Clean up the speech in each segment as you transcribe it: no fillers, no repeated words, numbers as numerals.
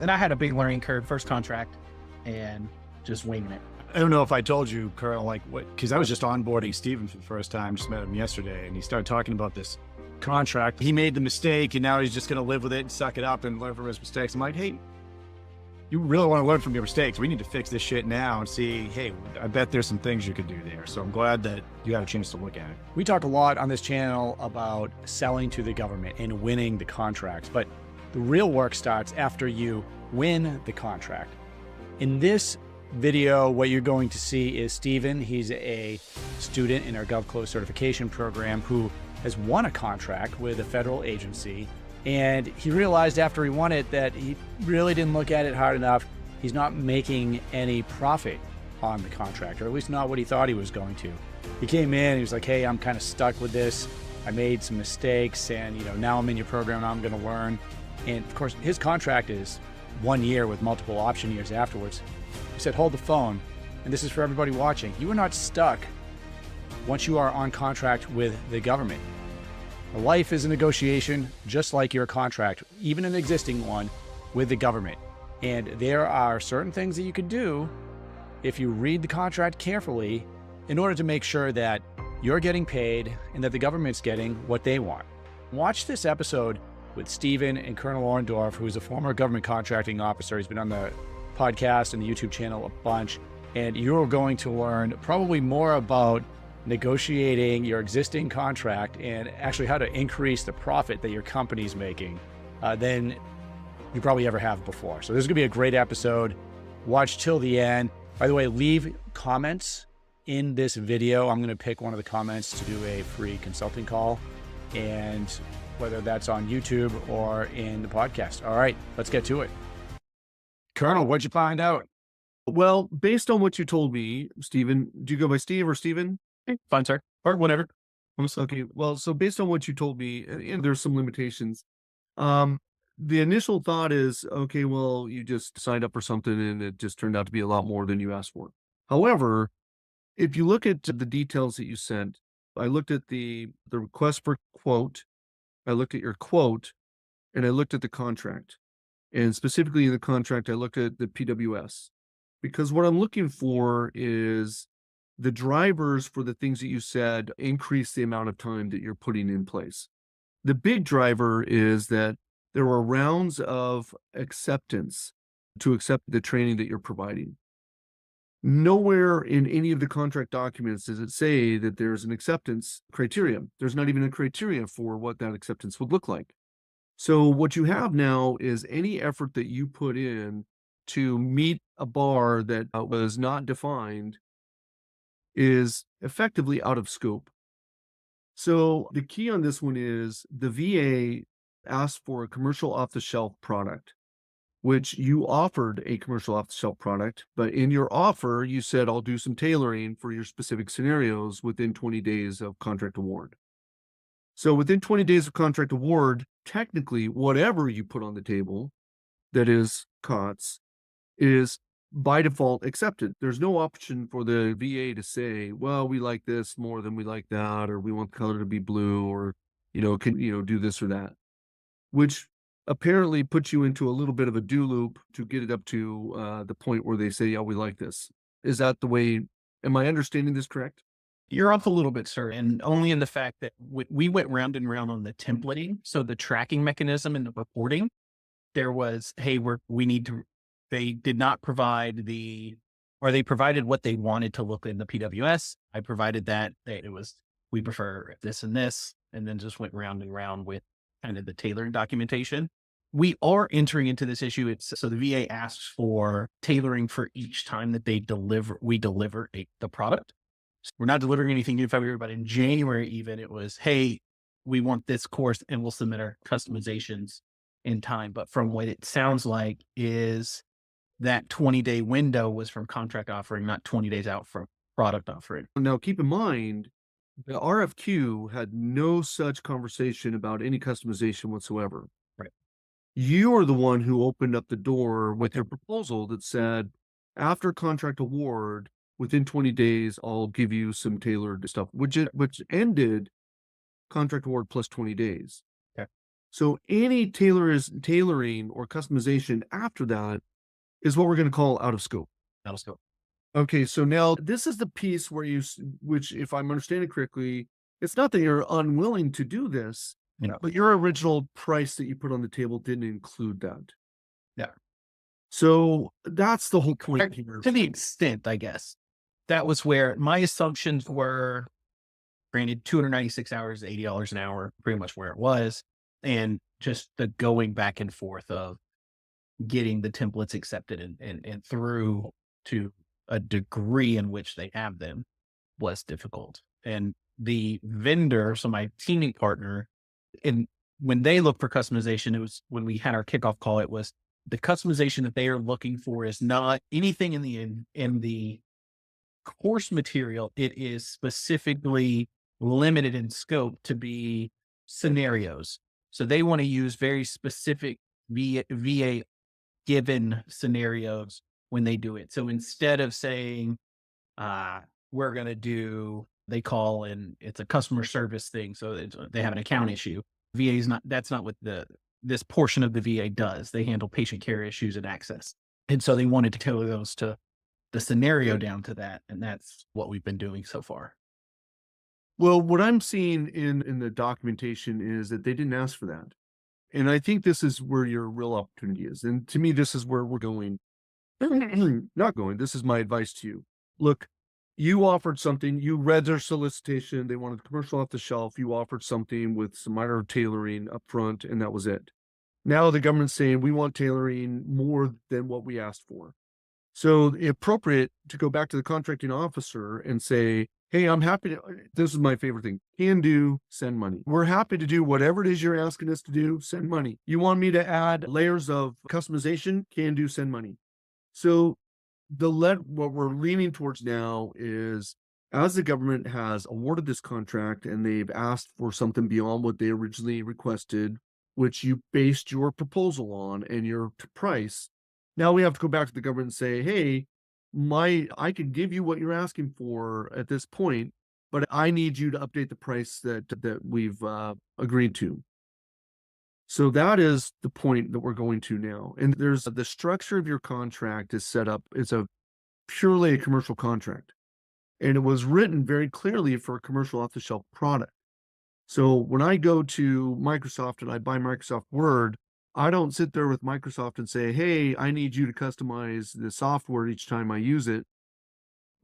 And I had a big learning curve, first contract, and just winging it. I don't know if I told you, Colonel, like what, because I was just onboarding Steven for the first time, just met him yesterday, and he started talking about this contract. He made the mistake, and now he's just going to live with it and suck it up and learn from his mistakes. I'm like, hey, you really want to learn from your mistakes. We need to fix this shit now and see, hey, I bet there's some things you could do there. So I'm glad that you had a chance to look at it. We talk a lot on this channel about selling to the government and winning the contracts, but the real work starts after you win the contract. In this video, what you're going to see is Steven. He's a student in our GovClose certification program who has won a contract with a federal agency. And he realized after he won it that he really didn't look at it hard enough. He's not making any profit on the contract, or at least not what he thought he was going to. He came in, he was like, hey, I'm kind of stuck with this. I made some mistakes and now I'm in your program, now I'm gonna learn. And of course, his contract is 1 year with multiple option years afterwards. He said, hold the phone. And this is for everybody watching. You are not stuck once you are on contract with the government. Life is a negotiation, just like your contract, even an existing one with the government. And there are certain things that you can do if you read the contract carefully in order to make sure that you're getting paid and that the government's getting what they want. Watch this episode with Steven and Colonel Orndorff, who is a former government contracting officer. He's been on the podcast and the YouTube channel a bunch, and you're going to learn probably more about negotiating your existing contract and actually how to increase the profit that your company's making than you probably ever have before. So this is gonna be a great episode. Watch till the end. By the way, leave comments in this video. I'm gonna pick one of the comments to do a free consulting call, and whether that's on YouTube or in the podcast. All right, let's get to it. Colonel, what'd you find out? Well, based on what you told me, Stephen, do you go by Steve or Stephen? Hey, fine, sir. Or whatever. Okay. Well, so based on what you told me, and there's some limitations. The initial thought is, okay, well, you just signed up for something and it just turned out to be a lot more than you asked for. However, if you look at the details that you sent, I looked at the request for quote, I looked at your quote, and I looked at the contract. And specifically in the contract, I looked at the PWS. Because what I'm looking for is the drivers for the things that you said increase the amount of time that you're putting in place. The big driver is that there are rounds of acceptance to accept the training that you're providing. Nowhere in any of the contract documents does it say that there's an acceptance criteria. There's not even a criteria for what that acceptance would look like. So what you have now is any effort that you put in to meet a bar that was not defined is effectively out of scope. So the key on this one is the VA asked for a commercial off-the-shelf product, which you offered a commercial off-the-shelf product, but in your offer, you said, I'll do some tailoring for your specific scenarios within 20 days of contract award. So within 20 days of contract award, technically, whatever you put on the table that is COTS is by default accepted. There's no option for the VA to say, well, we like this more than we like that, or we want the color to be blue, or, can, do this or that, which apparently puts you into a little bit of a do loop to get it up to the point where they say, yeah, we like this. Is that the way, am I understanding this correct? You're off a little bit, sir, and only in the fact that we went round and round on the templating. So the tracking mechanism and the reporting, there was, hey, we need to, they did not provide they provided what they wanted to look in the PWS. I provided that. We prefer this, and then just went round and round with kind of the tailoring documentation. We are entering into this issue. So the VA asks for tailoring for each time that we deliver the product. So we're not delivering anything in February, but in January, even it was, hey, we want this course and we'll submit our customizations in time. But from what it sounds like is that 20-day window was from contract offering, not 20 days out from product offering. Now, keep in mind, the RFQ had no such conversation about any customization whatsoever. Right. You are the one who opened up the door with your proposal that said, after contract award, within 20 days, I'll give you some tailored stuff, which ended contract award plus 20 days. Okay. So any tailoring or customization after that is what we're going to call out of scope. That'll go. Okay, so now this is the piece where which, if I'm understanding correctly, it's not that you're unwilling to do this, but your original price that you put on the table didn't include that. Yeah. So that's the whole point here. To the extent, I guess, that was where my assumptions were. Granted, 296 hours, $80 an hour, pretty much where it was. And just the going back and forth of getting the templates accepted and through to a degree in which they have them was difficult. And the vendor, so my teaming partner, and when they look for customization, it was when we had our kickoff call, it was the customization that they are looking for is not anything in the course material. It is specifically limited in scope to be scenarios. So they want to use very specific VA given scenarios when they do it. So instead of saying, we're going to do, they call and it's a customer service thing. So they have an account issue. VA is not, that's not what this portion of the VA does. They handle patient care issues and access. And so they wanted to tailor those to the scenario down to that. And that's what we've been doing so far. Well, what I'm seeing in the documentation is that they didn't ask for that. And I think this is where your real opportunity is. And to me, this is where we're going. Not going. This is my advice to you. Look, you offered something, you read their solicitation, they wanted commercial off the shelf, you offered something with some minor tailoring up front, and that was it. Now the government's saying we want tailoring more than what we asked for. So appropriate to go back to the contracting officer and say, hey, I'm happy to, this is my favorite thing, can do, send money. We're happy to do whatever it is you're asking us to do, send money. You want me to add layers of customization, can do, send money. So what we're leaning towards now is, as the government has awarded this contract and they've asked for something beyond what they originally requested, which you based your proposal on and your price, now we have to go back to the government and say, hey, I can give you what you're asking for at this point, but I need you to update the price that we've agreed to. So that is the point that we're going to now. And there's the structure of your contract is set up. It's purely a commercial contract. And it was written very clearly for a commercial off-the-shelf product. So when I go to Microsoft and I buy Microsoft Word, I don't sit there with Microsoft and say, hey, I need you to customize the software each time I use it.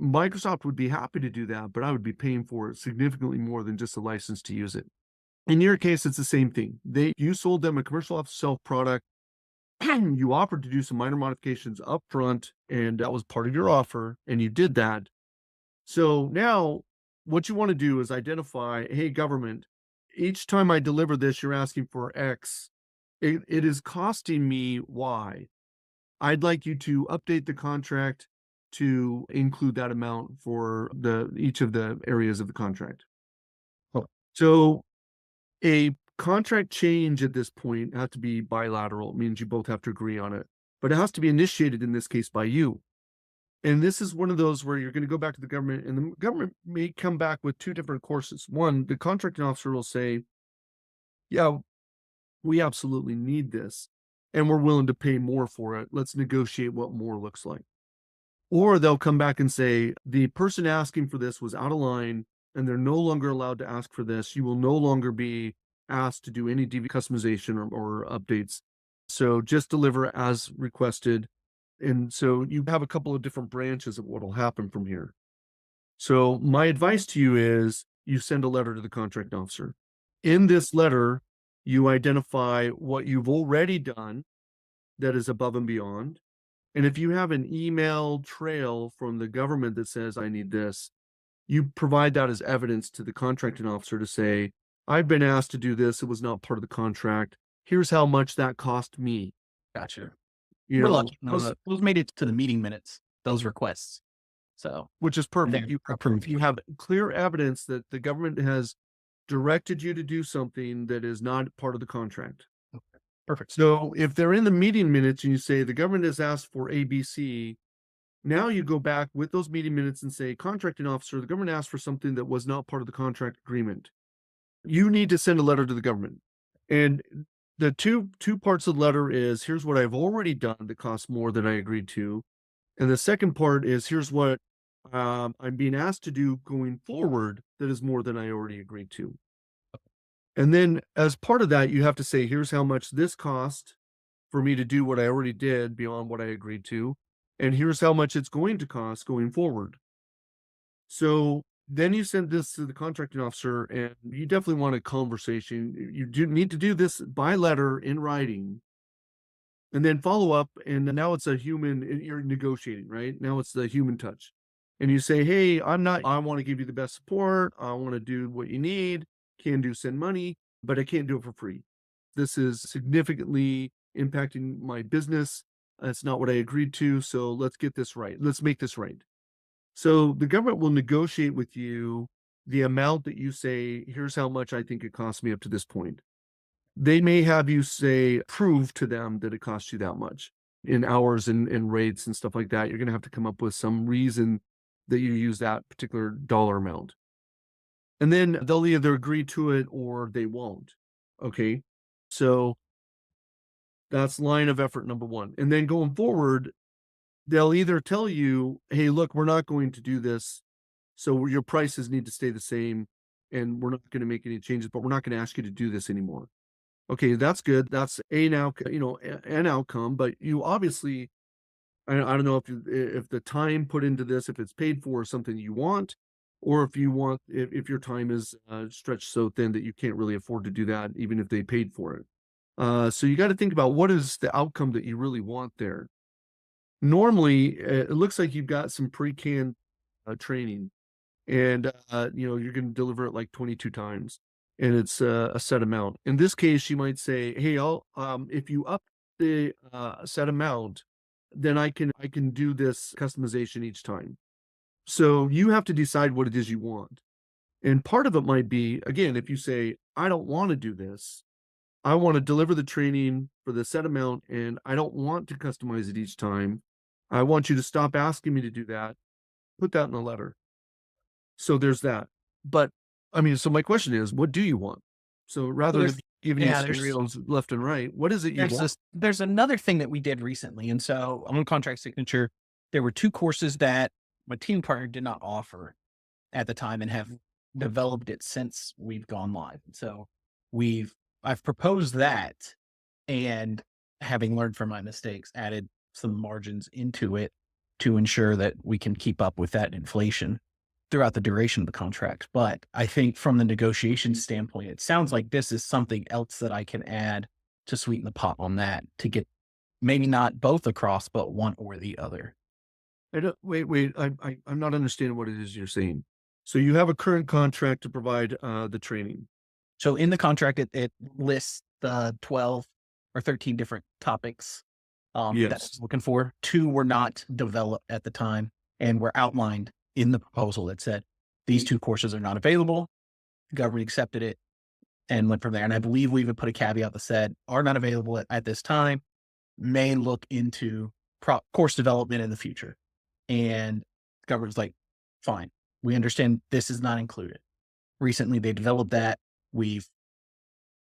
Microsoft would be happy to do that, but I would be paying for it significantly more than just a license to use it. In your case, it's the same thing. You sold them a commercial off-the-shelf product. You offered to do some minor modifications up front, and that was part of your offer, and you did that. So now what you want to do is identify, hey, government, each time I deliver this, you're asking for X. It is costing me Y. I'd like you to update the contract to include that amount for each of the areas of the contract. Oh. So a contract change at this point has to be bilateral. It means you both have to agree on it, but it has to be initiated in this case by you. And this is one of those where you're going to go back to the government, and the government may come back with two different courses. One, the contracting officer will say, yeah, we absolutely need this, and we're willing to pay more for it. Let's negotiate what more looks like. Or they'll come back and say, the person asking for this was out of line, and they're no longer allowed to ask for this. You will no longer be asked to do any DV customization or updates. So just deliver as requested. And so you have a couple of different branches of what will happen from here. So my advice to you is you send a letter to the contract officer. In this letter, you identify what you've already done that is above and beyond. And if you have an email trail from the government that says, I need this, you provide that as evidence to the contracting officer to say, I've been asked to do this. It was not part of the contract. Here's how much that cost me. Gotcha. You We're know, lucky. Those made it to the meeting minutes, those requests. So, which is perfect. they're approved. You have clear evidence that the government has directed you to do something that is not part of the contract. Perfect. So if they're in the meeting minutes and you say the government has asked for ABC, now you go back with those meeting minutes and say, contracting officer, the government asked for something that was not part of the contract agreement. You need to send a letter to the government. And the two parts of the letter is, here's what I've already done that costs more than I agreed to. And the second part is, here's what I'm being asked to do going forward that is more than I already agreed to. And then as part of that, you have to say, here's how much this cost for me to do what I already did beyond what I agreed to. And here's how much it's going to cost going forward. So then you send this to the contracting officer, and you definitely want a conversation. You do need to do this by letter in writing, and then follow up. And now it's a human, you're negotiating, right? Now it's the human touch. And you say, hey, I want to give you the best support. I want to do what you need, can do send money, but I can't do it for free. This is significantly impacting my business. That's not what I agreed to. So let's get this right. Let's make this right. So the government will negotiate with you the amount that you say, here's how much I think it cost me up to this point. They may have you say, prove to them that it cost you that much in hours and rates and stuff like that. You're going to have to come up with some reason that you use that particular dollar amount. And then they'll either agree to it or they won't. Okay. So that's line of effort number one. And then going forward, they'll either tell you, hey, look, we're not going to do this. So your prices need to stay the same and we're not going to make any changes, but we're not going to ask you to do this anymore. Okay, that's good. That's an outcome, but you obviously, I don't know if the time put into this, if it's paid for, is something you want, or if your time is stretched so thin that you can't really afford to do that, even if they paid for it. So you got to think about what is the outcome that you really want there. Normally, it looks like you've got some pre-canned training, and you're going to deliver it like 22 times, and it's a set amount. In this case, you might say, hey, if you up the set amount, then I can do this customization each time. So you have to decide what it is you want. And part of it might be, again, if you say, I don't want to do this, I want to deliver the training for the set amount, and I don't want to customize it each time. I want you to stop asking me to do that. Put that in the letter. So there's that. But I mean, so my question is, what do you want? So rather than giving you scenarios left and right, what is it you want? There's another thing that we did recently. And so on contract signature, there were 2 courses that my team partner did not offer at the time and have developed it since we've gone live. So I've proposed that, and having learned from my mistakes, added some margins into it to ensure that we can keep up with that inflation throughout the duration of the contract. But I think from the negotiation standpoint, it sounds like this is something else that I can add to sweeten the pot on that, to get maybe not both across, but one or the other. Wait. I'm not understanding what it is you're saying. So you have a current contract to provide the training. So in the contract, it lists the 12 or 13 different topics that I was looking for. 2 were not developed at the time and were outlined in the proposal that said, these 2 courses are not available. The government accepted it and went from there. And I believe we even put a caveat that said, are not available at this time, may look into course development in the future. And the government's like, fine, we understand this is not included. Recently, they developed that. We've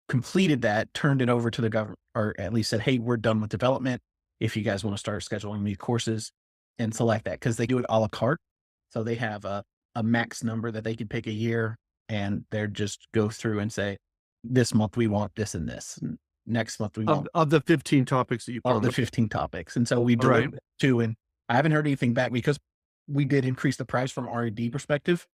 completed that, turned it over to the government, or at least said, hey, we're done with development. If you guys want to start scheduling these courses, and select that, because they do it a la carte. So they have a max number that they can pick a year, and they're just go through and say, this month we want this and this. And next month we want of the 15 topics that you all the 15 topics. And so we delivered it too. And I haven't heard anything back, because we did increase the price from R&D perspective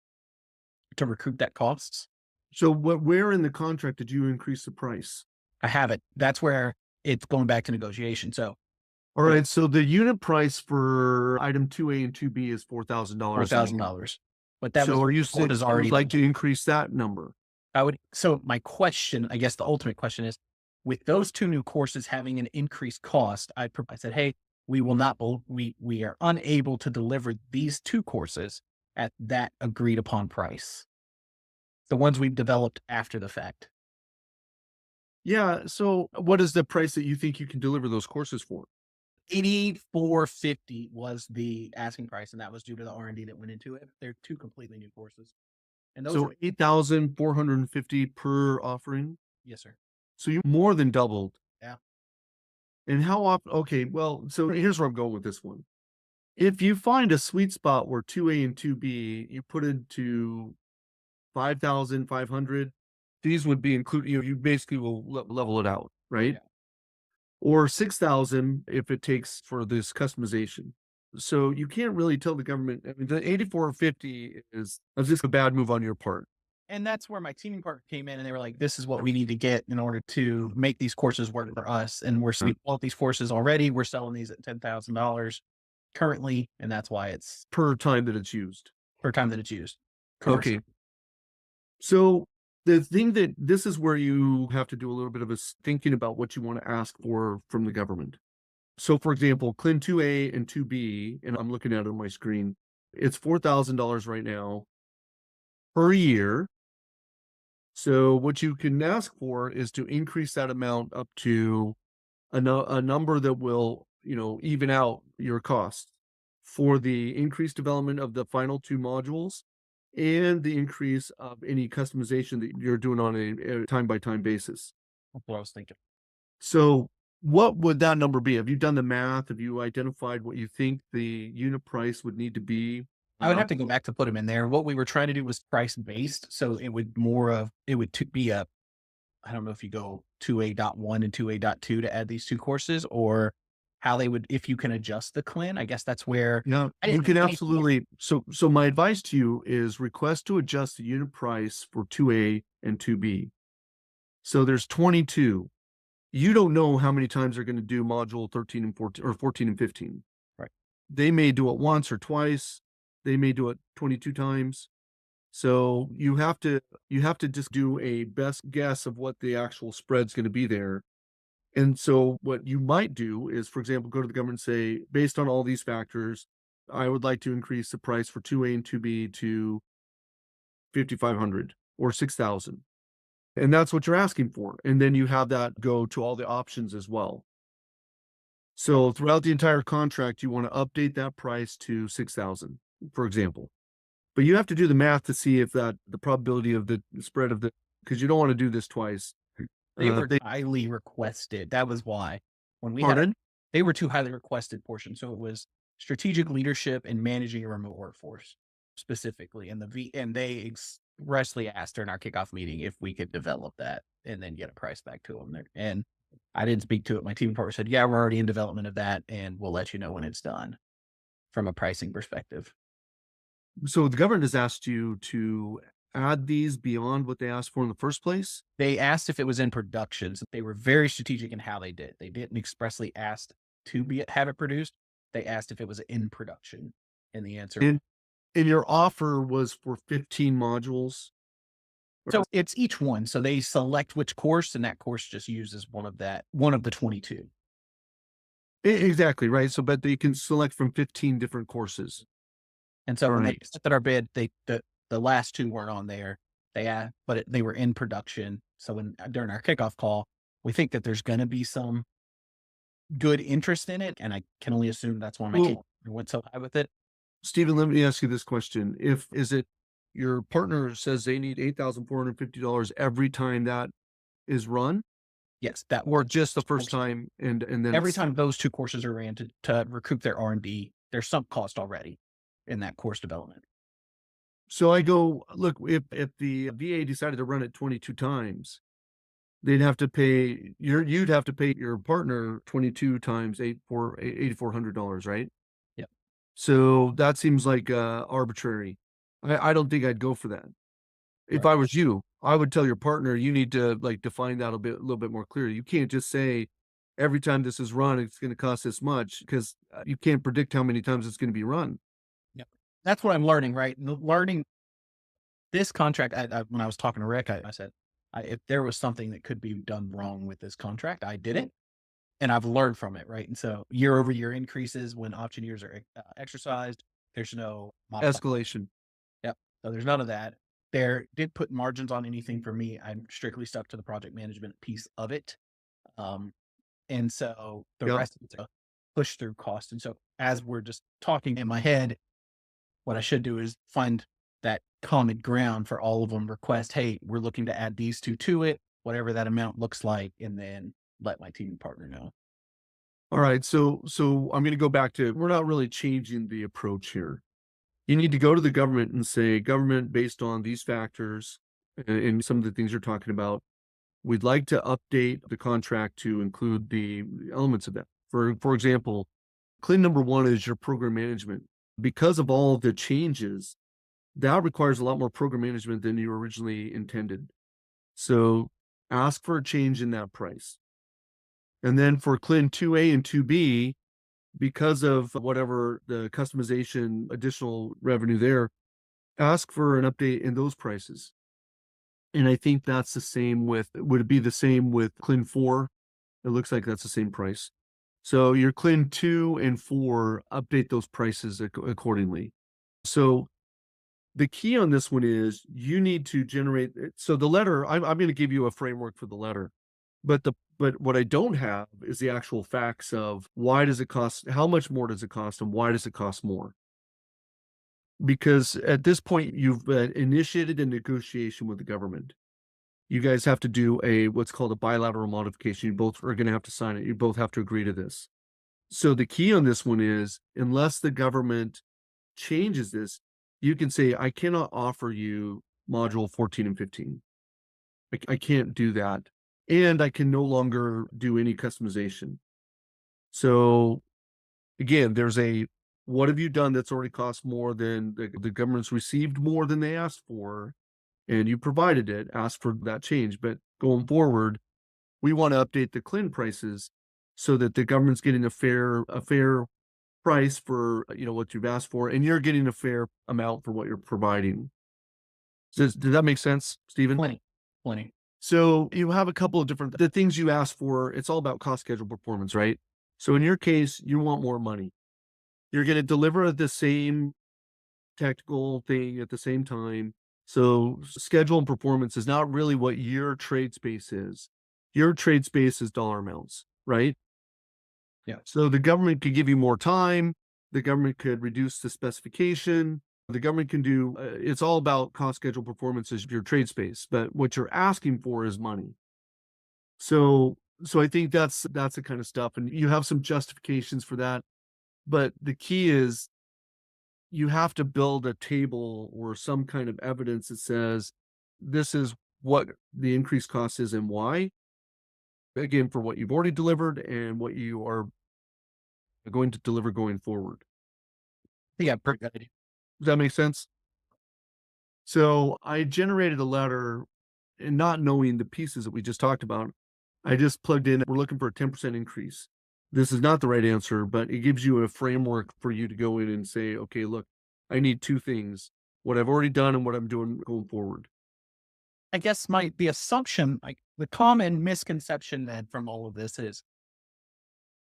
to recoup that costs. So where in the contract did you increase the price? I haven't. That's where it's going back to negotiation. So, all right. So the unit price for item 2A and 2B is $4,000. $4,000. But that so was, are you saying is already like to increase that number? So my question, I guess the ultimate question is, with those 2 new courses having an increased cost, I said, hey, we are unable to deliver these 2 courses at that agreed upon price. The ones we've developed after the fact. Yeah. So what is the price that you think you can deliver those courses for? $8,450 was the asking price, and that was due to the R&D that went into it. They're 2 completely new courses. And those so $8,450 per offering? Yes, sir. So you more than doubled. Yeah. And how often? Okay, well, so here's where I'm going with this one. If you find a sweet spot where 2A and 2B, you put into 5,500, these would be included, you basically will level it out, right? Yeah. Or 6,000 if it takes for this customization. So you can't really tell the government. I mean, the 8450 is just a bad move on your part. And that's where my teaming partner came in and they were like, this is what we need to get in order to make these courses work for us. And we bought these courses already. We're selling these at $10,000 currently. And that's why it's Per time that it's used. per time that it's used. Okay. So the thing that this is where you have to do a little bit of a thinking about what you want to ask for from the government. So for example, CLIN 2A and 2B, and I'm looking at it on my screen, it's $4,000 right now per year. So what you can ask for is to increase that amount up to a number that will, even out your costs for the increased development of the final two modules and the increase of any customization that you're doing on a time by time basis. That's what I was thinking. So what would that number be? Have you done the math? Have you identified what you think the unit price would need to be? I would have to go back to put them in there. What we were trying to do was price based. So it would be a, I don't know if you go 2A.1 and 2A.2 to add these two courses or how they would, if you can adjust the CLIN, I guess that's where. Yeah, you can absolutely. So my advice to you is request to adjust the unit price for 2A and 2B. So there's 22. You don't know how many times they're going to do module 13 and 14 or 14 and 15. Right. They may do it once or twice. They may do it 22 times. So you have to just do a best guess of what the actual spread's going to be there. And so what you might do is, for example, go to the government and say, based on all these factors, I would like to increase the price for 2A and 2B to 5,500 or 6,000. And that's what you're asking for. And then you have that go to all the options as well. So throughout the entire contract, you want to update that price to 6,000, for example. But you have to do the math to see if the probability of the spread of because you don't want to do this twice. They were highly requested. That was why when we Pardon? they were two highly requested portions. So it was strategic leadership and managing a remote workforce specifically. And they expressly asked during our kickoff meeting if we could develop that and then get a price back to them there. And I didn't speak to it. My team partner said, yeah, we're already in development of that and we'll let you know when it's done from a pricing perspective. So the government has asked you to add these beyond what they asked for in the first place? They asked if it was in production. So they were very strategic in how they did. They didn't expressly ask to have it produced. They asked if it was in production. And the answer. And your offer was for 15 modules? So it's each one. So they select which course and that course just uses one of the 22. Exactly, right. So, but they can select from 15 different courses. And so when they accepted our bid, the last two weren't on there. But they were in production. So during our kickoff call, we think that there's going to be some good interest in it. And I can only assume that's why my team went so high with it. Stephen, let me ask you this question. Is it your partner says they need $8,450 every time that is run? Yes, or just the first time and then every time those two courses are ran to recoup their R&D, there's sunk cost already in that course development. So I go, look, if the VA decided to run it 22 times, you'd have to pay your partner 22 times $8,400, right? Yep. So that seems like arbitrary. I don't think I'd go for that. If I was you, I would tell your partner, you need to define that a little bit more clearly. You can't just say every time this is run, it's going to cost this much, because you can't predict how many times it's going to be run. Yep. That's what I'm learning, right? Learning this contract. When I was talking to Rick, I said, if there was something that could be done wrong with this contract, I did it. And I've learned from it, right? And so year over year increases when option years are exercised, there's no escalation. Yep. So there's none of that. There did put margins on anything for me. I'm strictly stuck to the project management piece of it. And so the rest of it's a push through cost. And so as we're just talking in my head, what I should do is find that common ground for all of them, request, hey, we're looking to add these two to it. whatever that amount looks like, and then let my team partner know. All right. So I'm going to go back to, we're not really changing the approach here. You need to go to the government and say, government, based on these factors and some of the things you're talking about, we'd like to update the contract to include the elements of that. For example, CLIN number one is your program management. Because of all the changes, that requires a lot more program management than you originally intended. So ask for a change in that price. And then for CLIN 2A and 2B, because of whatever the customization, additional revenue there, ask for an update in those prices. And I think that's the same with, would it be the same with CLIN 4? It looks like that's the same price. So your CLIN 2 and 4, update those prices accordingly. So the key on this one is you need to generate. So the letter, I'm going to give you a framework for the letter, but what I don't have is the actual facts of why does it cost, how much more does it cost, and why does it cost more? Because at this point, you've initiated a negotiation with the government. You guys have to do what's called a bilateral modification. You both are going to have to sign it. You both have to agree to this. So the key on this one is, unless the government changes this, you can say, I cannot offer you module 14 and 15. I can't do that. And I can no longer do any customization. So again, there's what have you done that's already cost more than the government's received more than they asked for, and you provided it, asked for that change. But going forward, we want to update the CLIN prices so that the government's getting a fair price for what you've asked for, and you're getting a fair amount for what you're providing. Does that make sense, Stephen? Plenty. So you have a couple of the things you asked for. It's all about cost, schedule, performance, right? So in your case, you want more money. You're going to deliver the same technical thing at the same time. So schedule and performance is not really what your trade space is. Your trade space is dollar amounts, right? Yeah. So the government could give you more time. The government could reduce the specification. The government can do, it's all about cost, schedule, performance is your trade space, but what you're asking for is money. So I think that's the kind of stuff, and you have some justifications for that. But the key is you have to build a table or some kind of evidence that says this is what the increased cost is and why. Again, for what you've already delivered and what you are going to deliver going forward. Yeah, pretty good idea. Does that make sense? So I generated a letter, and not knowing the pieces that we just talked about, I just plugged in, we're looking for a 10% increase. This is not the right answer, but it gives you a framework for you to go in and say, okay, look, I need two things, what I've already done and what I'm doing going forward. I guess the assumption, like the common misconception then from all of this is,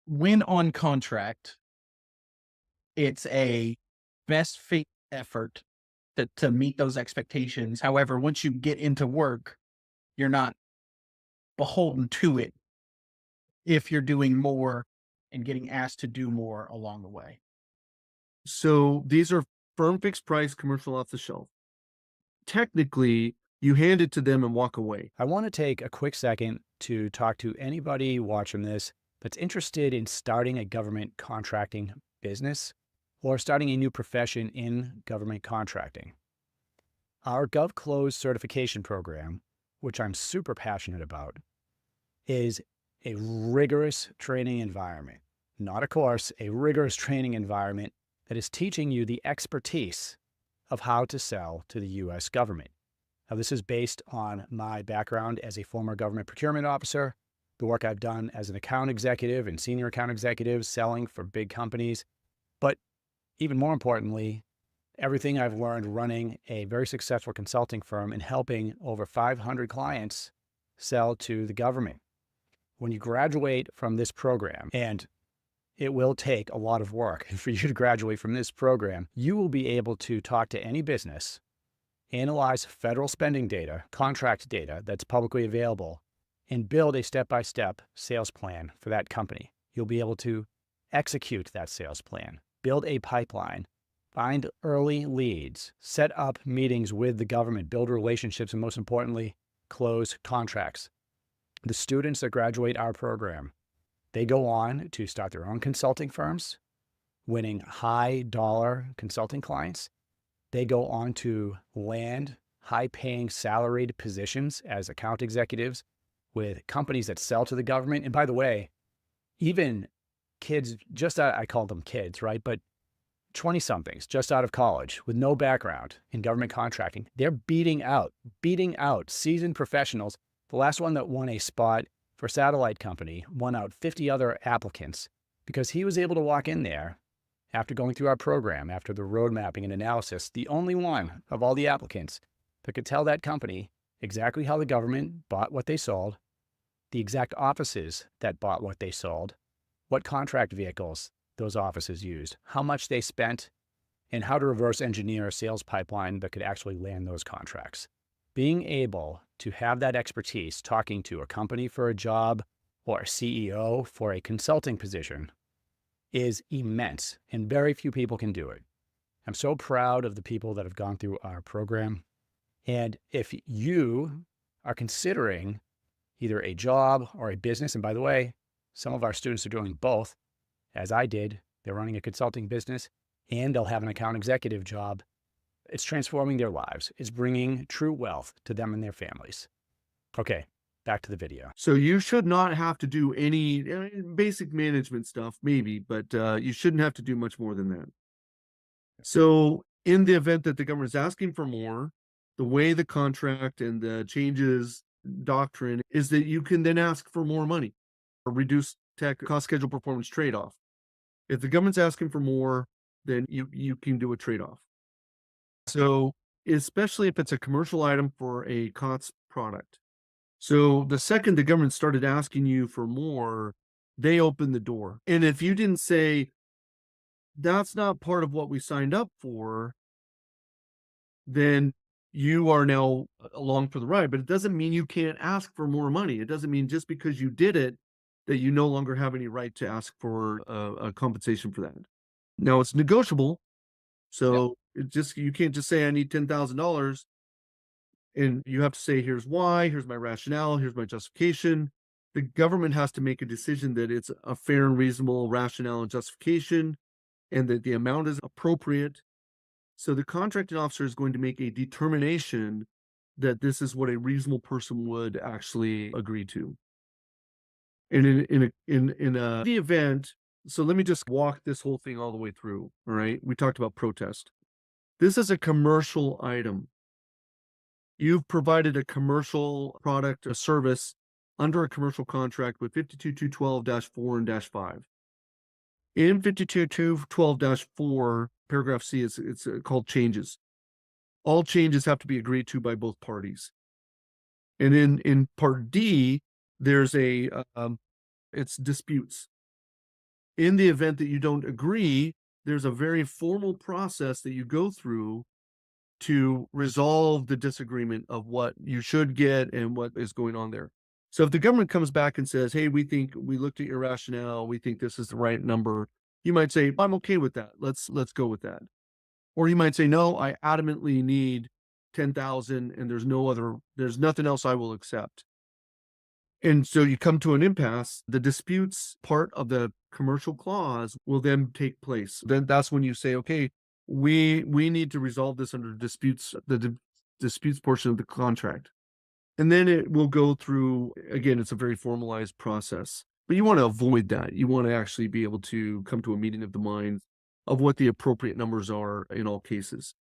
when on contract, it's a best faith effort to meet those expectations. However, once you get into work, you're not beholden to it if you're doing more and getting asked to do more along the way. So these are firm fixed price, commercial off the shelf. Technically, you hand it to them and walk away. I want to take a quick second to talk to anybody watching this that's interested in starting a government contracting business or starting a new profession in government contracting. Our GovClose certification program, which I'm super passionate about, is a rigorous training environment, not a course, a rigorous training environment that is teaching you the expertise of how to sell to the U.S. government. Now, this is based on my background as a former government procurement officer, the work I've done as an account executive and senior account executive selling for big companies, but even more importantly, everything I've learned running a very successful consulting firm and helping over 500 clients sell to the government. When you graduate from this program, and it will take a lot of work for you to graduate from this program, you will be able to talk to any business, analyze federal spending data, contract data that's publicly available, and build a step-by-step sales plan for that company. You'll be able to execute that sales plan, build a pipeline, find early leads, set up meetings with the government, build relationships, and most importantly, close contracts. The students that graduate our program, they go on to start their own consulting firms, winning high dollar consulting clients. They go on to land high paying salaried positions as account executives with companies that sell to the government. And by the way, even kids just out, I call them kids, right? But 20 somethings just out of college with no background in government contracting, they're beating out seasoned professionals. The last one that won a spot for a satellite company won out 50 other applicants because he was able to walk in there after going through our program, after the road mapping and analysis, the only one of all the applicants that could tell that company exactly how the government bought what they sold, the exact offices that bought what they sold, what contract vehicles those offices used, how much they spent, and how to reverse engineer a sales pipeline that could actually land those contracts. Being able to have that expertise talking to a company for a job or a CEO for a consulting position is immense, and very few people can do it. I'm so proud of the people that have gone through our program. And if you are considering either a job or a business, and by the way, some of our students are doing both, as I did. They're running a consulting business and they'll have an account executive job. It's transforming their lives. It's bringing true wealth to them and their families. Okay, back to the video. So you should not have to do any basic management stuff, maybe, but you shouldn't have to do much more than that. So in the event that the government is asking for more, the way the contract and the changes doctrine is that you can then ask for more money or reduce tech cost schedule performance trade-off. If the government's asking for more, then you can do a trade-off. So especially if it's a commercial item for a COTS product. So the second the government started asking you for more, they opened the door. And if you didn't say, that's not part of what we signed up for, then you are now along for the ride. But it doesn't mean you can't ask for more money. It doesn't mean just because you did it, that you no longer have any right to ask for a compensation for that. Now it's negotiable. So you can't just say, I need $10,000. And you have to say, here's why, here's my rationale, here's my justification. The government has to make a decision that it's a fair and reasonable rationale and justification, and that the amount is appropriate. So the contracting officer is going to make a determination that this is what a reasonable person would actually agree to. And in the event, so let me just walk this whole thing all the way through. All right. We talked about protest. This is a commercial item. You've provided a commercial product, a service under a commercial contract with 52212-4 and -5. In 52212-4, paragraph C, it's called changes. All changes have to be agreed to by both parties. And in part D, there's it's disputes. In the event that you don't agree, there's a very formal process that you go through to resolve the disagreement of what you should get and what is going on there. So if the government comes back and says, hey, we looked at your rationale, we think this is the right number, you might say, I'm okay with that. Let's go with that. Or you might say, no, I adamantly need 10,000 and there's nothing else I will accept. And so you come to an impasse. The disputes part of the commercial clause will then take place. Then that's when you say, okay, we need to resolve this under disputes, the disputes portion of the contract. And then it will go through, again, it's a very formalized process, but you want to avoid that. You want to actually be able to come to a meeting of the minds of what the appropriate numbers are in all cases.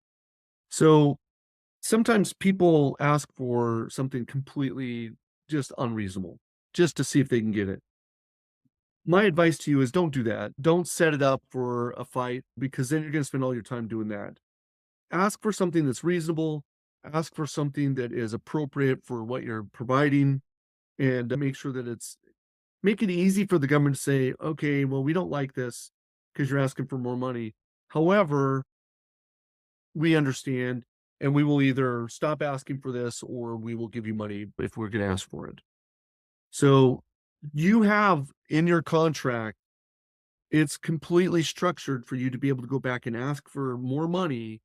So sometimes people ask for something completely just unreasonable, just to see if they can get it. My advice to you is don't do that. Don't set it up for a fight, because then you're going to spend all your time doing that. Ask for something that's reasonable. Ask for something that is appropriate for what you're providing, and make sure that make it easy for the government to say, okay, well, we don't like this because you're asking for more money. However, we understand, and we will either stop asking for this or we will give you money if we're going to ask for it. So you have in your contract, it's completely structured for you to be able to go back and ask for more money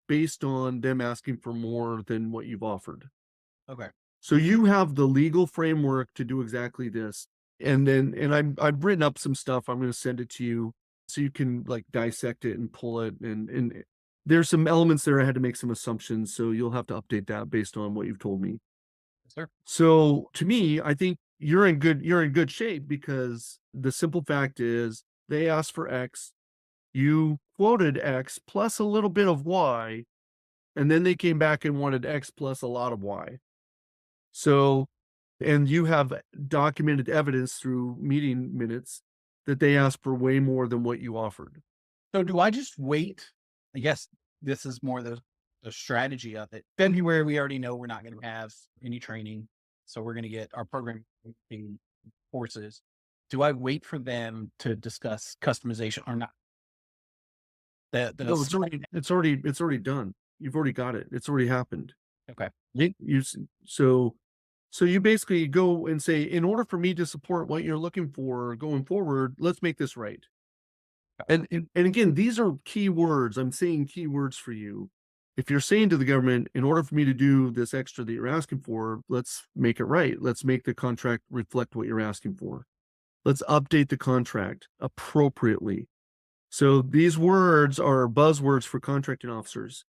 based on them asking for more than what you've offered. Okay. So you have the legal framework to do exactly this. I've written up some stuff. I'm going to send it to you so you can like dissect it and pull it. And there's some elements there. I had to make some assumptions. So you'll have to update that based on what you've told me. Yes, sir. So to me, I think you're in good shape, because the simple fact is they asked for X, you quoted X plus a little bit of Y, and then they came back and wanted X plus a lot of Y. So, and you have documented evidence through meeting minutes that they asked for way more than what you offered. So do I just wait? I guess this is more the strategy of it. February, we already know we're not going to have any training. So we're going to get our programming courses. Do I wait for them to discuss customization or not? No, it's already done. You've already got it. It's already happened. Okay. So you basically go and say, in order for me to support what you're looking for going forward, let's make this right. And again, these are key words. I'm saying key words for you. If you're saying to the government, in order for me to do this extra that you're asking for, let's make it right. Let's make the contract reflect what you're asking for. Let's update the contract appropriately. So these words are buzzwords for contracting officers.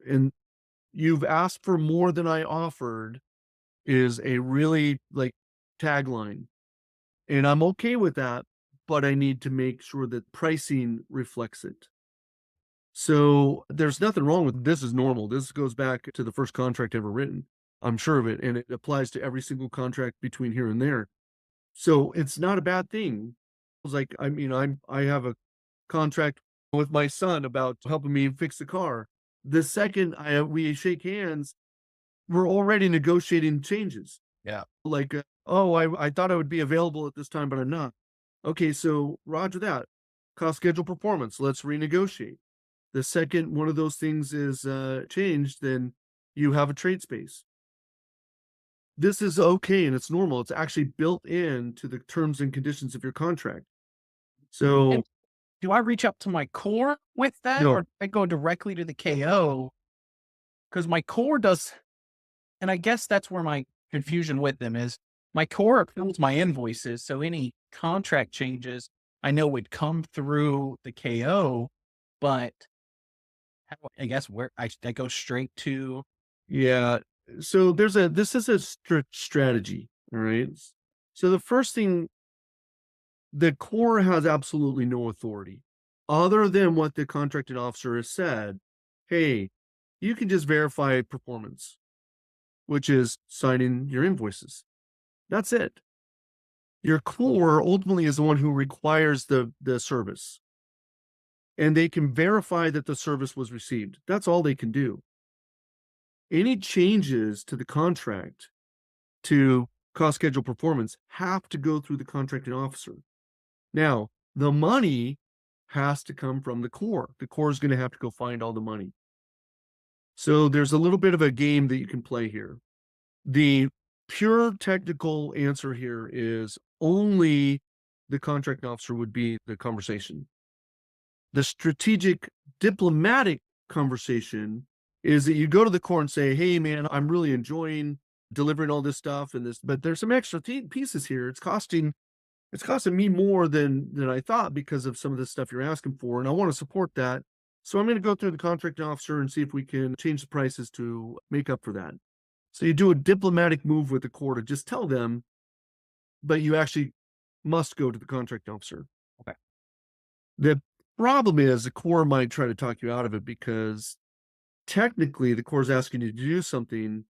And you've asked for more than I offered is a really like tagline. And I'm okay with that, but I need to make sure that pricing reflects it. So there's nothing wrong with this. Is normal. This goes back to the first contract ever written. I'm sure of it. And it applies to every single contract between here and there. So it's not a bad thing. It's like, I mean, I have a contract with my son about helping me fix the car. The second we shake hands, we're already negotiating changes. Yeah. Like, I thought I would be available at this time, but I'm not. Okay, so roger that. Cost, schedule, performance. Let's renegotiate. The second one of those things is changed, then you have a trade space. This is okay and it's normal. It's actually built into the terms and conditions of your contract. So And do I reach up to my core with that, No. or I go directly to the KO? Because my core does, and I guess that's where my confusion with them is. My core approves my invoices, so any contract changes I know would come through the KO, but I guess where I go straight to. yeah. So this is a strategy. All right. So the first thing, the core has absolutely no authority other than what the contracting officer has said. Hey, you can just verify performance, which is signing your invoices. That's it. Your core ultimately is the one who requires the service, and they can verify that the service was received. That's all they can do. Any changes to the contract to cost, schedule, performance have to go through the contracting officer. Now, the money has to come from the core. The core is going to have to go find all the money. So there's a little bit of a game that you can play here. The pure technical answer here is only the contracting officer would be the conversation. The strategic diplomatic conversation is that you go to the core and say, hey man, I'm really enjoying delivering all this stuff and this, but there's some extra pieces here. It's costing me more than I thought because of some of this stuff you're asking for. And I want to support that. So I'm going to go through the contracting officer and see if we can change the prices to make up for that. So you do a diplomatic move with the core to just tell them, but you actually must go to the contracting officer. Okay. The problem is the core might try to talk you out of it because technically the core is asking you to do something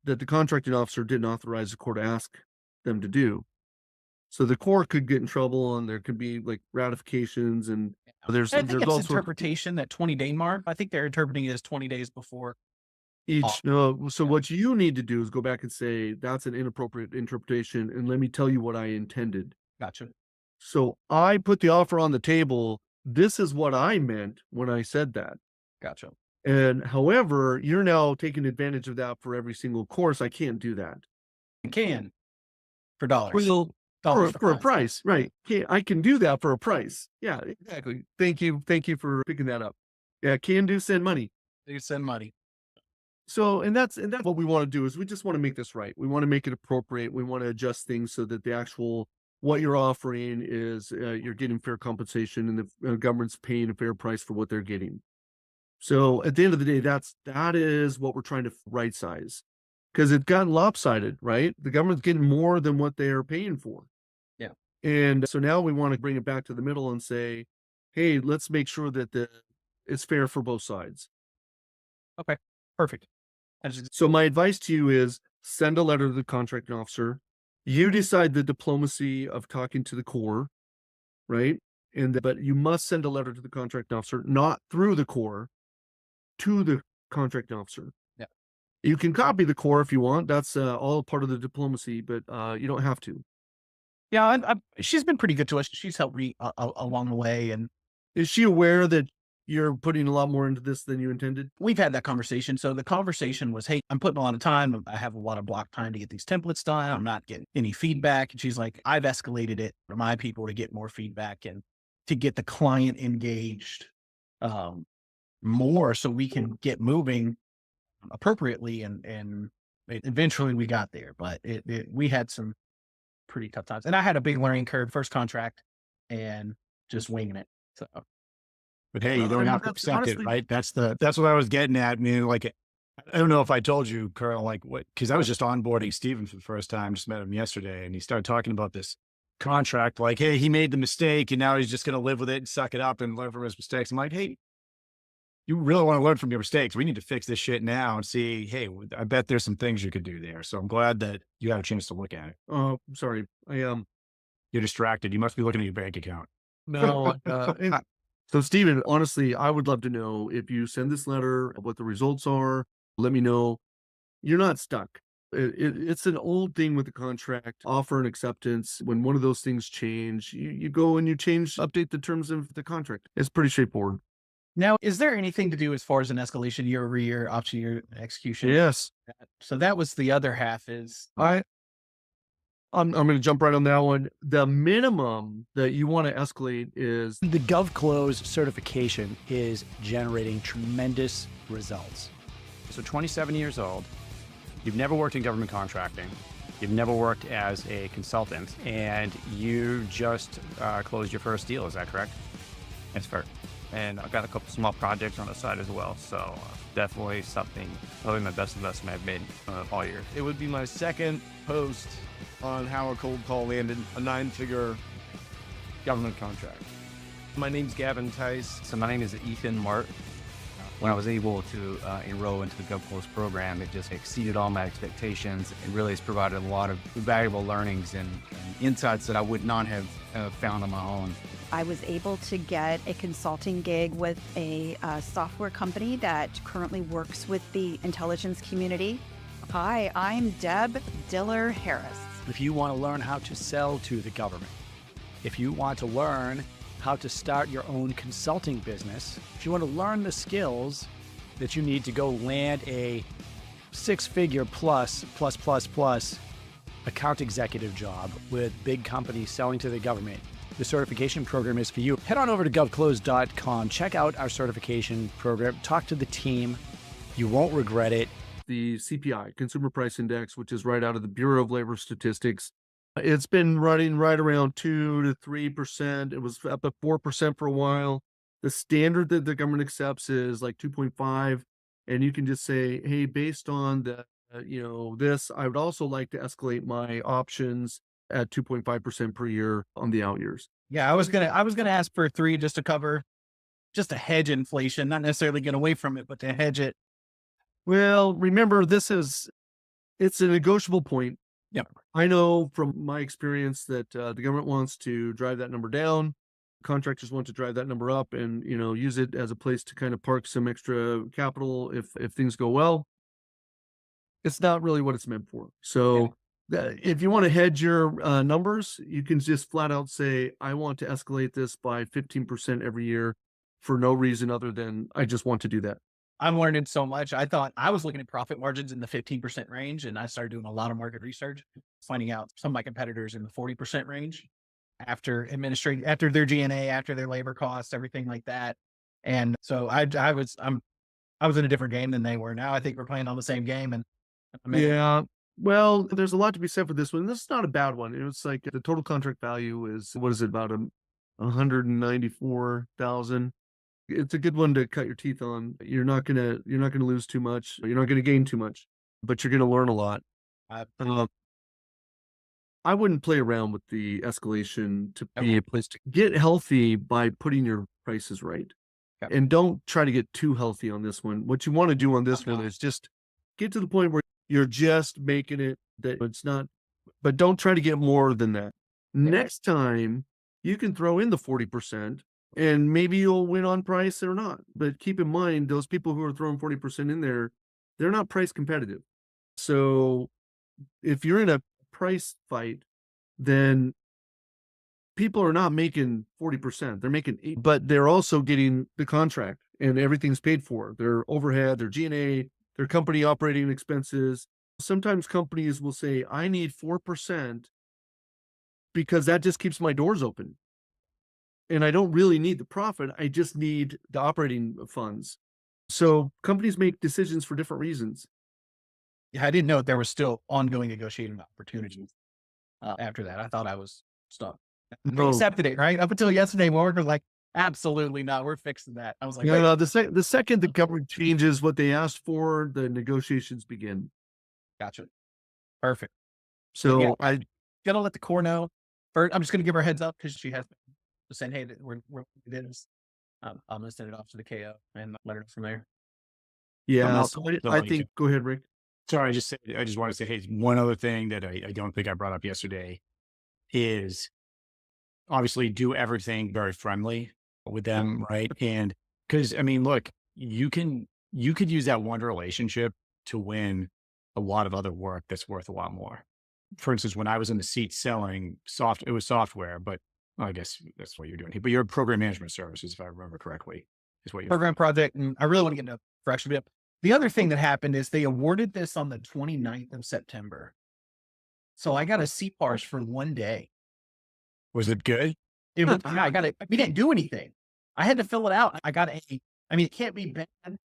that the contracting officer didn't authorize the core to ask them to do. So the core could get in trouble, and there could be like ratifications, and there's I think it's also interpretation, that 20-day mark. I think they're interpreting it as 20 days before. each. No, so what you need to do is go back and say that's an inappropriate interpretation, and let me tell you what I intended. Gotcha. So I put the offer on the table. This is what I meant when I said that. Gotcha. And however, you're now taking advantage of that for every single course. I can't do that. I can for dollars. Well, Dollars for a price, right? I can do that for a price. Yeah, exactly. Thank you for picking that up. Yeah, can do send money. They send money. So, and that's what we want to do is we just want to make this right. We want to make it appropriate. We want to adjust things so that the actual what you're offering is you're getting fair compensation and the government's paying a fair price for what they're getting. So at the end of the day, that is what we're trying to right size because it's gotten lopsided, right? The government's getting more than what they are paying for. Yeah. And so now we want to bring it back to the middle and say, hey, let's make sure that it's fair for both sides. Okay. Perfect. I just, So my advice to you is send a letter to the contracting officer. You decide the diplomacy of talking to the Corps, right? But you must send a letter to the contracting officer, not through the Corps, to the contracting officer. yeah. You can copy the Corps if you want. That's all part of the diplomacy, but you don't have to. Yeah. She's been pretty good to us. She's helped me along the way. And Is she aware that you're putting a lot more into this than you intended? we've had that conversation. So the conversation was, hey, I'm putting a lot of time. I have a lot of block time to get these templates done. I'm not getting any feedback. And she's like, I've escalated it for my people to get more feedback and to get the client engaged more so we can get moving appropriately. And eventually we got there, but we had some pretty tough times. And I had a big learning curve, first contract and just winging it. So But hey, you Well, don't and have to that's accept it, honestly right? That's what I was getting at. I mean, like, I don't know if I told you, Colonel, like what, because I was just onboarding Steven for the first time, just met him yesterday, and he started talking about this contract, like, hey, he made the mistake, and now he's just going to live with it and suck it up and learn from his mistakes. I'm like, hey, you really want to learn from your mistakes? We need to fix this shit now and see, hey, I bet there's some things you could do there. So I'm glad that you had a chance to look at it. Oh, sorry. You're distracted. You must be looking at your bank account. No. So, Stephen, honestly, I would love to know if you send this letter, what the results are. Let me know. You're not stuck. It's an old thing with the contract, offer and acceptance. When one of those things change, you go and you update the terms of the contract. It's pretty straightforward. now, is there anything to do as far as an escalation year over year, option year execution? Yes. So that was the other half is I'm going to jump right on that one. The minimum that you want to escalate is The GovClose certification is generating tremendous results. So 27 years old, you've never worked in government contracting, you've never worked as a consultant, and you just closed your first deal, is that correct? That's fair. And I've got a couple small projects on the side as well. So definitely probably my best investment I've made all year. It would be my second post on how a cold call landed a 9-figure government contract. My name's Gavin Tice. So my name is Ethan Mart. When I was able to enroll into the GovClose program, it just exceeded all my expectations. It really has provided a lot of valuable learnings and insights that I would not have found on my own. I was able to get a consulting gig with a software company that currently works with the intelligence community. Hi, I'm Deb Diller Harris. If you want to learn how to sell to the government, if you want to learn how to start your own consulting business, if you want to learn the skills that you need to go land a 6-figure plus account executive job with big companies selling to the government, the certification program is for you. Head on over to govclose.com, check out our certification program, talk to the team. You won't regret it. the CPI, Consumer Price Index, which is right out of the Bureau of Labor Statistics. It's been running right around 2 to 3%. It was up at 4% for a while. The standard that the government accepts is like 2.5. And you can just say, hey, based on the, this, I would also like to escalate my options at 2.5% per year on the out years. Yeah, I was gonna ask for 3 just to cover, just to hedge inflation, not necessarily get away from it, but to hedge it. Well, remember, it's a negotiable point. Yeah. I know from my experience that the government wants to drive that number down. Contractors want to drive that number up and, use it as a place to kind of park some extra capital if things go well. It's not really what it's meant for. So if you want to hedge your numbers, you can just flat out say, I want to escalate this by 15% every year for no reason other than I just want to do that. I'm learning so much. I thought I was looking at profit margins in the 15% range, and I started doing a lot of market research, finding out some of my competitors in the 40% range after their G&A, after their labor costs, everything like that. And so I'm I was in a different game than they were. Now I think we're playing on the same game. And I mean, Yeah. Well, there's a lot to be said for this one. This is not a bad one. It's like the total contract value is, what is it, about 194,000. It's a good one to cut your teeth on. You're not gonna lose too much. You're not gonna gain too much, but you're gonna learn a lot. I- I wouldn't play around with the escalation to I be a place to get healthy by putting your prices right. Yep. And don't try to get too healthy on this one. What you want to do on this I'm one not. is just get to the point where you're just making it that it's not, but don't try to get more than that. Next time you can throw in the 40% and maybe you'll win on price or not. But keep in mind, those people who are throwing 40% in there, they're not price competitive. So if you're in a price fight, then people are not making 40%. They're making 8, but they're also getting the contract and everything's paid for. Their overhead, their G&A, their company operating expenses. Sometimes companies will say, I need 4% because that just keeps my doors open. And I don't really need the profit. I just need the operating funds. So companies make decisions for different reasons. Yeah, I didn't know there was still ongoing negotiating opportunities after that. I thought I was stuck. I No. accepted it, right? Up until yesterday, Morgan was like, absolutely not. We're fixing that. I was like, Yeah, wait, no, the second the government changes what they asked for, the negotiations begin. gotcha. Perfect. So Yeah. I Gonna let the core know. First, I'm just gonna give her a heads up because she has been saying, hey, we're doing this. I'm gonna send it off to the KO and let her know from there. yeah, else so I'll I let you think go ahead, Rick. Sorry, I just want to say, hey, one other thing that I don't think I brought up yesterday is obviously do everything very friendly with them, right? And because I mean, look, you could use that one relationship to win a lot of other work that's worth a lot more. For instance, when I was in the seat selling it was software, but well, I guess that's what you're doing here. But you're program management services, if I remember correctly, is what you're Program project, and I really want to get into fresh a bit. The other thing that happened is they awarded this on the 29th of September. So I got a CPARS for one day. Was it good? It was, yeah, I got it. We didn't do anything. I had to fill it out. I got I mean, it can't be bad.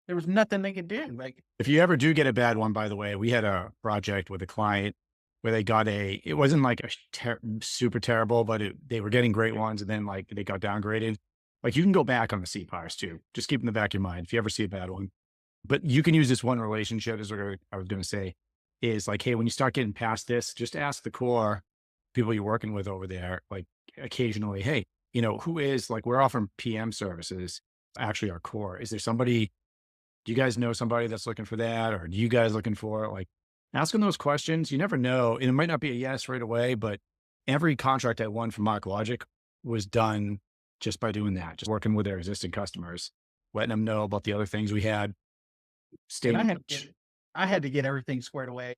There was nothing they could do. Like, If you ever do get a bad one, by the way, we had a project with a client where they got it wasn't like super terrible, but they were getting great ones. And then like they got downgraded. Like you can go back on the CPARs too. Just keep in the back of your mind if you ever see a bad one. But you can use this one relationship, is what I was going to say, is like, hey, when you start getting past this, just ask the core people you're working with over there, like occasionally, hey, who is like, we're offering PM services, actually our core. Is there somebody, do you guys know somebody that's looking for that? Or do you guys looking for it? Like asking those questions, you never know. And it might not be a yes right away, but every contract I won from Mark Logic was done just by doing that, just working with their existing customers, letting them know about the other things we had. and I had to get everything squared away.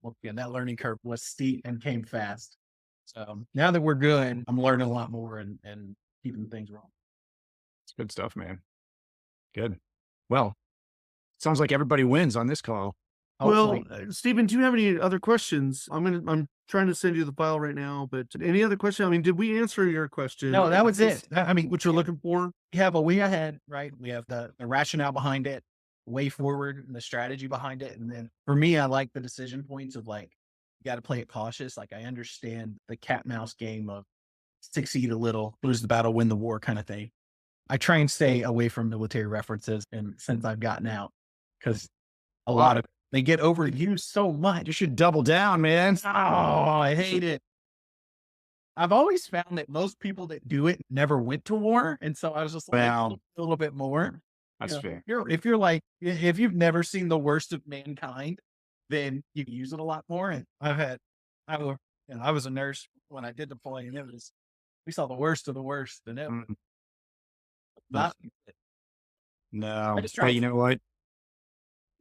Well, again, that learning curve was steep and came fast. So now that we're good, I'm learning a lot more and keeping things wrong. It's good stuff, man. Good. Well, sounds like everybody wins on this call. Hopefully. Well, Stephen, do you have any other questions? I'm trying to send you the file right now, but any other question? I mean, did we answer your question? No, that was it. I mean, What you're looking for? we have a way ahead, right? We have the rationale behind it, way forward, and the strategy behind it. And then for me, I like the decision points of like, you got to play it cautious. Like I understand the cat mouse game of succeed a little, lose the battle, win the war kind of thing. I try and stay away from military references, and since I've gotten out, because a lot of they get overused so much. You should double down, man. Oh, I hate it. I've always found that most people that do it never went to war. And so I was just like, Well, a little bit more. That's You know, fair. if you're like, if you've never seen the worst of mankind, then you can use it a lot more. And I was a nurse when I did deploy, and we saw the worst of the worst. And it was not, No, I just try but you know what?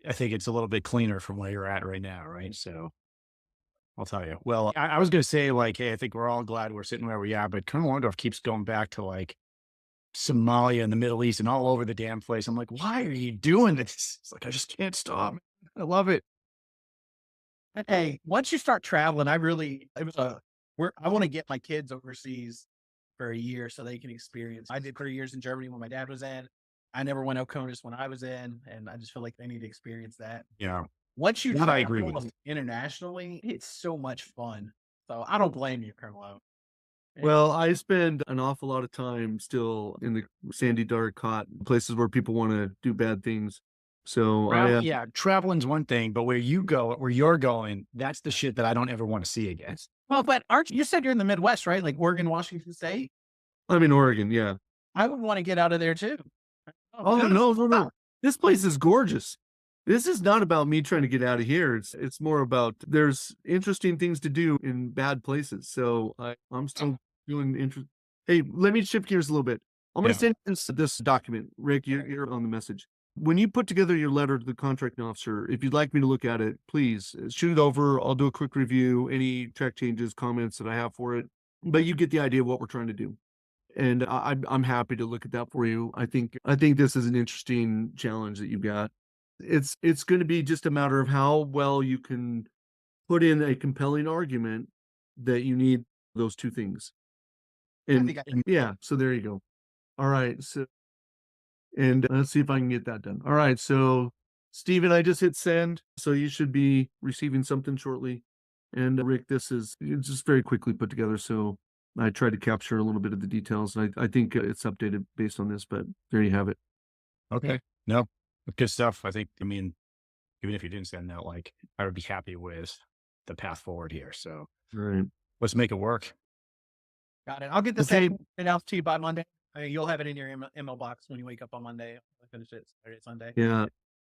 I think it's a little bit cleaner from where you're at right now, right? So I'll tell you. Well, I was going to say like, hey, I think we're all glad we're sitting where we are, but Colonel Orndorff keeps going back to like Somalia and the Middle East and all over the damn place. I'm like, why are you doing this? It's like, I just can't stop. I love it. hey, once you start traveling, I want to get my kids overseas for a year so they can experience. I did 3 years in Germany when my dad was in. I never went Oconus when I was in, and I just feel like they need to experience that. Yeah. Once you That I travel agree with. internationally, it's so much fun. So I don't blame you, Colonel O. Well, I spend an awful lot of time still in the sandy, dark, hot places where people want to do bad things. So Yeah, traveling's one thing, but where you're going, that's the shit that I don't ever want to see again. Well, but aren't you said you're in the Midwest, right? Like Oregon, Washington State. I'm in Oregon. Yeah. I would want to get out of there too. Oh, no. This place is gorgeous. This is not about me trying to get out of here. It's more about there's interesting things to do in bad places. So I'm still doing interest. Hey, let me shift gears a little bit. I'm going to send this document. Rick, you're on the message. When you put together your letter to the contracting officer, if you'd like me to look at it, please shoot it over. I'll do a quick review, any track changes, comments that I have for it. But you get the idea of what we're trying to do. And I'm happy to look at that for you. I think this is an interesting challenge that you've got. It's going to be just a matter of how well you can put in a compelling argument that you need those two things. And yeah, so there you go. All right. So, and let's see if I can get that done. All right. So Steven, I just hit send. So you should be receiving something shortly. And Rick, this is just very quickly put together. So I tried to capture a little bit of the details. I think it's updated based on this, but there you have it. Okay. No, good stuff. I mean, even if you didn't send that, like, I would be happy with the path forward here. So Right. let's make it work. Got it. I'll get this Okay. announced to you by Monday. You'll have it in your email box when you wake up on Monday. I'll finish it Saturday, Sunday. Yeah.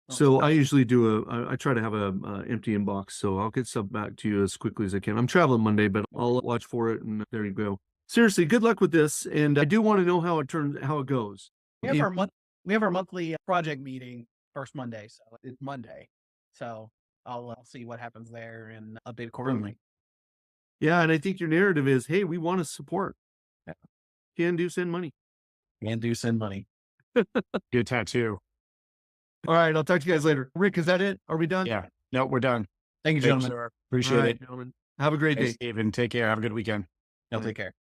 So I usually I try to have a empty inbox, so I'll get stuff back to you as quickly as I can. I'm traveling Monday, but I'll watch for it, and there you go. Seriously, good luck with this, and I do want to know how it goes. We have our monthly project meeting first Monday, so it's Monday. So I'll see what happens there and update accordingly. Yeah, and I think your narrative is, hey, we want to support. Yeah. Can do send money. And do send money. Good tattoo. All right, I'll talk to you guys later. Rick, is that it? Are we done? Yeah. No, we're done. Thank you, Thanks, gentlemen. sir. All Appreciate right, it. gentlemen. Have a great Thanks, day. Steven. Take care. Have a good weekend. Y'all take care.